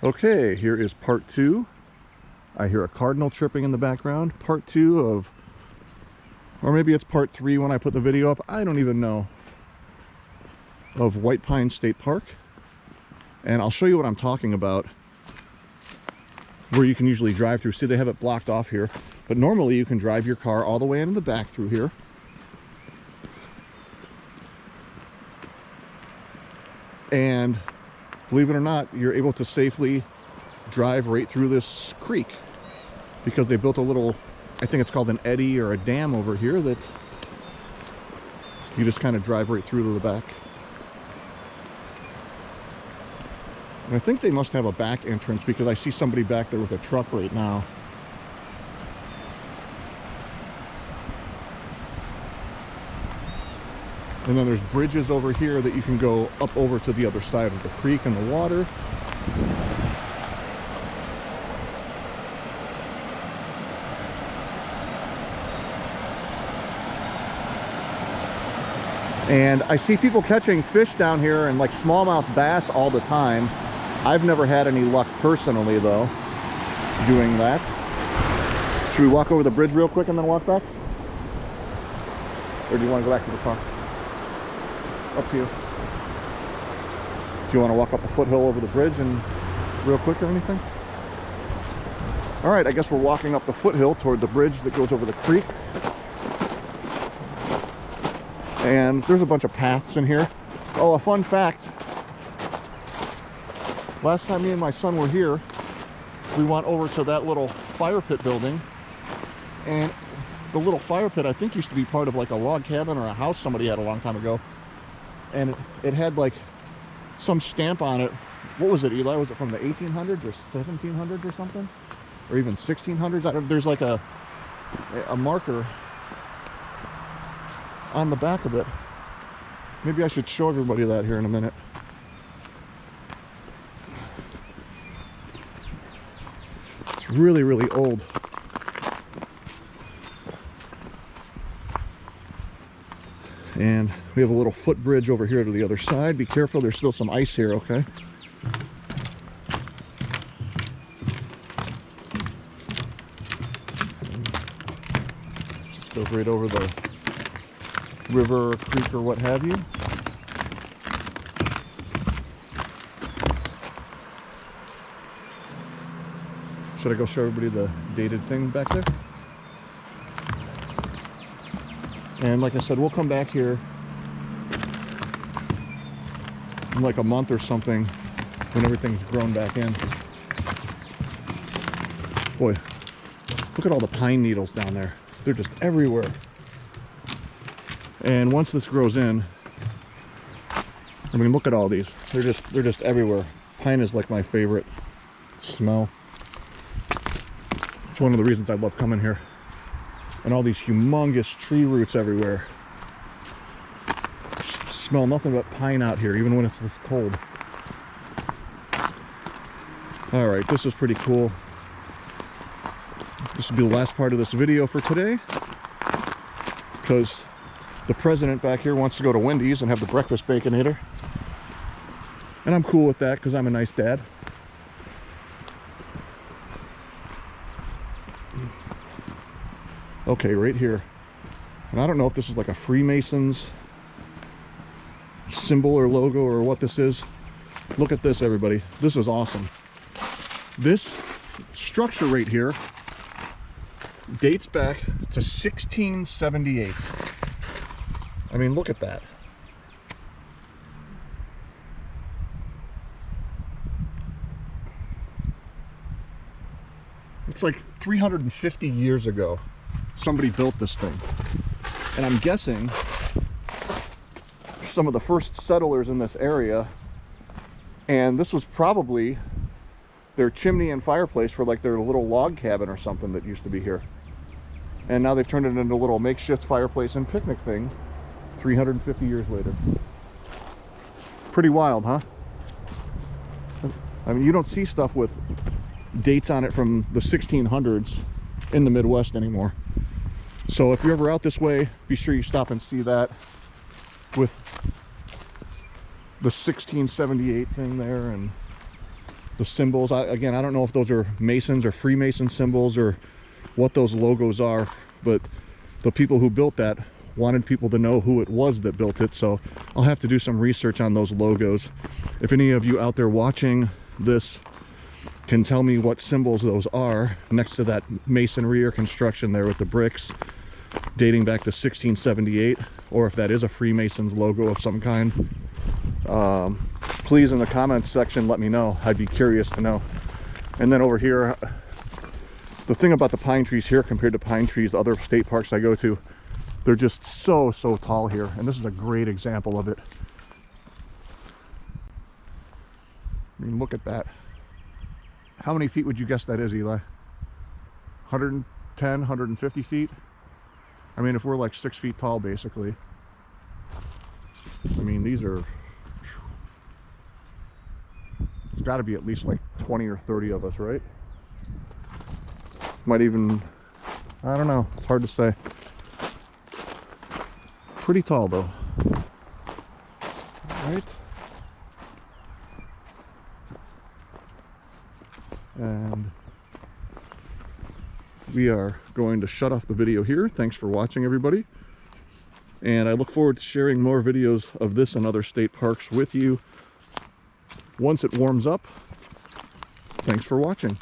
Okay, here is part two. I hear a cardinal chirping in the background. Part two of, or maybe it's part three when I put the video up, I don't even know, of White Pine State Park. And I'll show you what I'm talking about, where you can usually drive through. See, they have it blocked off here, but normally you can drive your car all the way into the back through here. And believe it or not, you're able to safely drive right through this creek because they built a little, I think it's called an eddy or a dam over here that you just kind of drive right through to the back. And I think they must have a back entrance because I see somebody back there with a truck right now. And then there's bridges over here that you can go up over to the other side of the creek and the water. And I see people catching fish down here and like smallmouth bass all the time. I've never had any luck personally though, doing that. Should we walk over the bridge real quick and then walk back? Or do you want to go back to the car? Up to you. Do you want to walk up a foothill over the bridge and real quick or anything? All right, I guess we're walking up the foothill toward the bridge that goes over the creek. And there's a bunch of paths in here. Oh, a fun fact. Last time me and my son were here, we went over to that little fire pit building. And the little fire pit, I think, used to be part of like a log cabin or a house somebody had a long time ago. And it had like some stamp on it. What was it, Eli? Was it from the 1800s or 1700s or something? Or even 1600s? There's like a marker on the back of it. Maybe I should show everybody that here in a minute. It's really, really old. And we have a little footbridge over here to the other side. Be careful, there's still some ice here, okay? Just goes right over the river or creek or what have you. Should I go show everybody the dated thing back there? And like I said, we'll come back here in like a month or something when everything's grown back in. Boy, look at all the pine needles down there. They're just everywhere. And once this grows in, I mean, look at all these. They're just everywhere. Pine is like my favorite smell. It's one of the reasons I love coming here. And all these humongous tree roots everywhere. Just smell nothing but pine out here, even when it's this cold. All right, this is pretty cool. This will be the last part of this video for today, because the president back here wants to go to Wendy's and have the breakfast baconator. And I'm cool with that because I'm a nice dad. Okay, right here. And I don't know if this is like a Freemasons symbol or logo or what this is. Look at this, everybody. This is awesome. This structure right here dates back to 1678. I mean, look at that. It's like 350 years ago. Somebody built this thing. And I'm guessing some of the first settlers in this area, and this was probably their chimney and fireplace for like their little log cabin or something that used to be here. And now they've turned it into a little makeshift fireplace and picnic thing 350 years later. Pretty wild, huh? I mean, you don't see stuff with dates on it from the 1600s in the Midwest anymore. So if you're ever out this way, be sure you stop and see that with the 1678 thing there. And the symbols. Again, I don't know if those are Masons or Freemason symbols or what those logos are, but the people who built that wanted people to know who it was that built it, so I'll have to do some research on those logos. If any of you out there watching this can tell me what symbols those are next to that masonry or construction there with the bricks dating back to 1678, or if that is a Freemasons logo of some kind, please in the comments section let me know. I'd be curious to know. And then over here, the thing about the pine trees here compared to pine trees other state parks I go to, they're just so tall here, and this is a great example of it. I mean, look at that. How many feet would you guess that is, Eli? 110, 150 feet? I mean, if we're like 6 feet tall, basically. I mean, these are... It's got to be at least like 20 or 30 of us, right? Might even... I don't know. It's hard to say. Pretty tall, though. Right? And we are going to shut off the video here. Thanks for watching, everybody. And I look forward to sharing more videos of this and other state parks with you once it warms up. Thanks for watching.